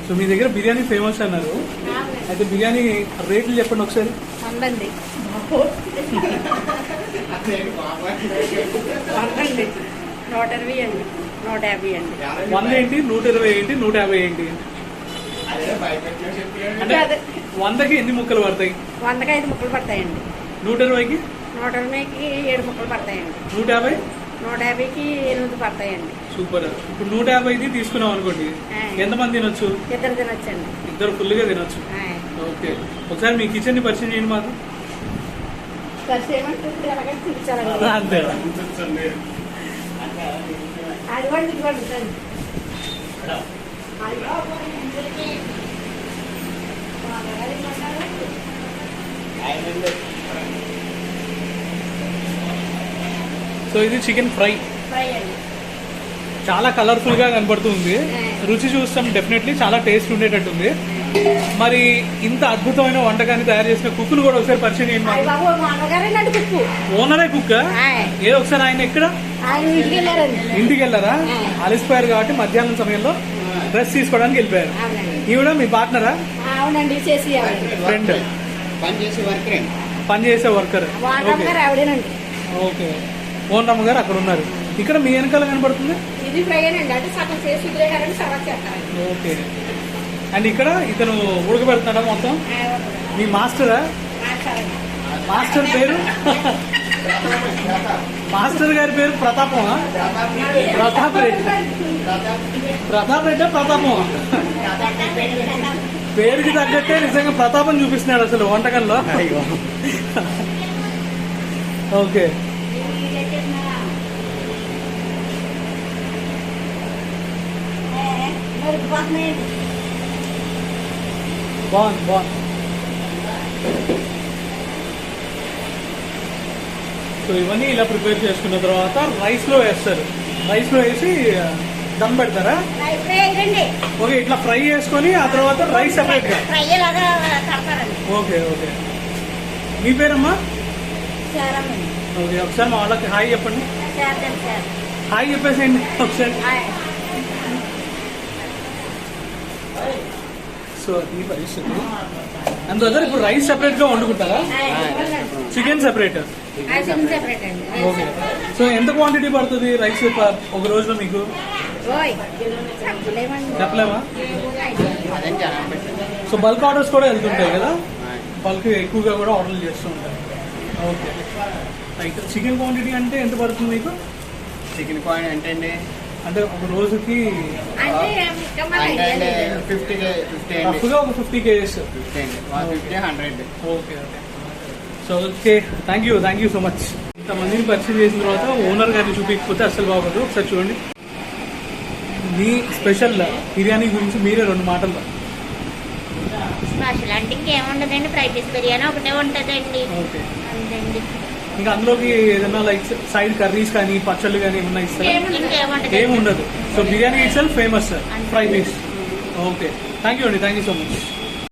So మీ దగ్గర biryani famous అన్నారు, అయితే బిర్యానీ రేట్లు చెప్పండి ఒకసారి. 100 120 అండి, 150 అండి. 100 ఏంటి, 120 ఏంటి, 150 ఏంటి? అంటే 100కి ఎన్ని ముక్కలు పడతాయి? 100కి 5 ముక్కలు పడతాయండి. 120కి 7 ముక్కలు పడతాయండి. 150కి 8 పడతాయండి. సూపర్. ఇప్పుడు 150 తీసుకున్నాం అనుకోండి, ఎంతమంది తినొచ్చు? 2 తినొచ్చండి. 2 ఫుల్గా తినొచ్చు. ఓకే, ఒకసారి మీ కిచెన్ ని పరిచయం చేయండి మాకు. అంతే. సో ఇది చికెన్ ఫ్రై, చాలా కలర్ఫుల్ గా కనబడుతుంది. రుచి చూస్తాం డెఫినెట్లీ చాలా టేస్ట్ ఉండేటట్టుంది. మరి ఇంత అద్భుతమైన వంటకాన్ని తయారు చేసిన కుక్కును కూడా ఒకసారి పరిచయం చేయండి. ఓనరే కుక్క? ఏదో ఒకసారి ఆయన ఎక్కడ ఇంటికి వెళ్ళారా? అలసిపోయారు కాబట్టి మధ్యాహ్నం సమయంలో డ్రెస్ తీసుకోవడానికి వెళ్ళిపోయారు. ఈవిడ మీ పార్ట్నరా? ఫ్రెండ్, పనిచేసే వర్కర్. ఓకే, ఓనరమ్మ గారు అక్కడ ఉన్నారు. ఇక్కడ మీ వెనకాల కనబడుతుంది. ఓకే, అండ్ ఇక్కడ ఇతను ఉడకబెడుతున్నాడా మొత్తం? మీ మాస్టరా? మాస్టర్ పేరు? మాస్టర్ గారి పేరు ప్రతాపమా? ప్రతాప్ రెడ్డి. ప్రతాప్ రెడ్డి ప్రతాపమా? పేరుకి తగ్గట్టే నిజంగా ప్రతాపం చూపిస్తున్నాడు అసలు వంటకంలో. ఓకే, బాగుంది బాగుంది. సో ఇవన్నీ ఇలా ప్రిపేర్ చేసుకున్న తర్వాత రైస్ లో వేస్తారు. రైస్ లో వేసి దమ్ పెడతారా? ఓకే, ఇట్లా ఫ్రై చేసుకొని ఆ తర్వాత రైస్ సెపరేట్ గా. ఓకే ఓకే, మీ పేరమ్మా? ఓకే, ఒకసారి మా వాళ్ళకి హాయ్ చెప్పండి. హాయ్ చెప్పేసేయండి ఒకసారి. సో ఈ పరిస్థితి అందువల్ల ఇప్పుడు రైస్ సెపరేట్ గా వండుకుంటారా? Chicken separate. ఓకే, సో ఎంత క్వాంటిటీ పడుతుంది రైస్ ఒక రోజులో మీకు? చెప్పలేమా? సో బల్క్ ఆర్డర్స్ కూడా వెళ్తుంటాయి కదా, బల్క్ ఎక్కువగా కూడా ఆర్డర్లు చేస్తూ ఉంటారు. ఓకే, అయితే చికెన్ క్వాంటిటీ అంటే ఎంత పడుతుంది మీకు? చికెన్ క్వాంటిటీ అంటే అంటే ఒక రోజుకి 50 ఒక 50 kgs. 100. Okay okay, so okay, thank you so much. ఇంతమందిని పరిచయం చేసిన తర్వాత ఓనర్ గారిని చూపించకపోతే అసలు బాగోదు. ఒకసారి చూడండి, మీ స్పెషల్ బిర్యానీ గురించి మీరే 2 మాటలు. స్పెషల్ అంటే ఇంకేముండదండి, ఫ్రై పీస్ బిర్యానీ ఒకటే ఉంటదండి. ఓకే, అంతేండి. ఇంకా అందులోకి ఏదైనా లైక్ సైడ్ కర్రీస్ కానీ పచ్చళ్ళు కానీ ఏమన్నా ఇస్తారా? ఏమి ఉండదు. So biryani itself famous fry piece. Okay, thank you అండి, థ్యాంక్ యూ సో మచ్.